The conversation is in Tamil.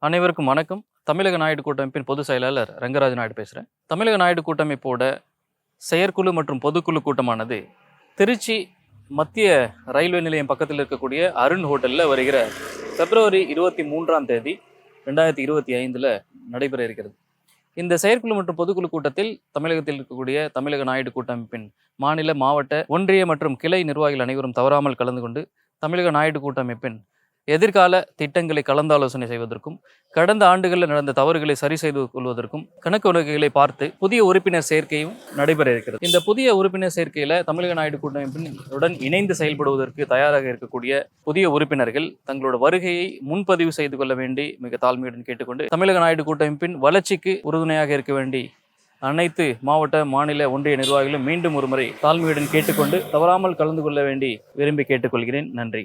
அனைவருக்கும் வணக்கம். தமிழக நாயுடு கூட்டமைப்பின் பொதுச் செயலாளர் ரங்கராஜ நாயுடு பேசுகிறேன். தமிழக நாயுடு கூட்டமைப்போட செயற்குழு மற்றும் பொதுக்குழு கூட்டமானது திருச்சி மத்திய ரயில்வே நிலையம் பக்கத்தில் இருக்கக்கூடிய அருண் ஹோட்டலில் வருகிற பிப்ரவரி 23 2025 நடைபெற இருக்கிறது. இந்த செயற்குழு மற்றும் பொதுக்குழு கூட்டத்தில் தமிழகத்தில் இருக்கக்கூடிய தமிழக நாயுடு கூட்டமைப்பின் மாநில, மாவட்ட, ஒன்றிய மற்றும் கிளை நிர்வாகிகள் அனைவரும் தவறாமல் கலந்து கொண்டு தமிழக நாயுடு கூட்டமைப்பின் எதிர்கால திட்டங்களை கலந்தாலோசனை செய்வதற்கும், கடந்த ஆண்டுகளில் நடந்த தவறுகளை சரி செய்து கொள்வதற்கும், கணக்கு வழக்குகளை பார்த்து புதிய உறுப்பினர் சேர்க்கையும் நடைபெற இருக்கிறது. இந்த புதிய உறுப்பினர் சேர்க்கையில் தமிழக நாயுடு கூட்டமைப்பினுடன் இணைந்து செயல்படுவதற்கு தயாராக இருக்கக்கூடிய புதிய உறுப்பினர்கள் தங்களோட வருகையை முன்பதிவு செய்து கொள்ள வேண்டி மிக தாழ்மையுடன் கேட்டுக்கொண்டு, தமிழக நாயுடு கூட்டமைப்பின் வளர்ச்சிக்கு உறுதுணையாக இருக்க வேண்டி அனைத்து மாவட்ட, மாநில, ஒன்றிய நிர்வாகிகளும் மீண்டும் ஒருமுறை தாழ்மையுடன் கேட்டுக்கொண்டு தவறாமல் கலந்து கொள்ள வேண்டி விரும்பி கேட்டுக்கொள்கிறேன். நன்றி.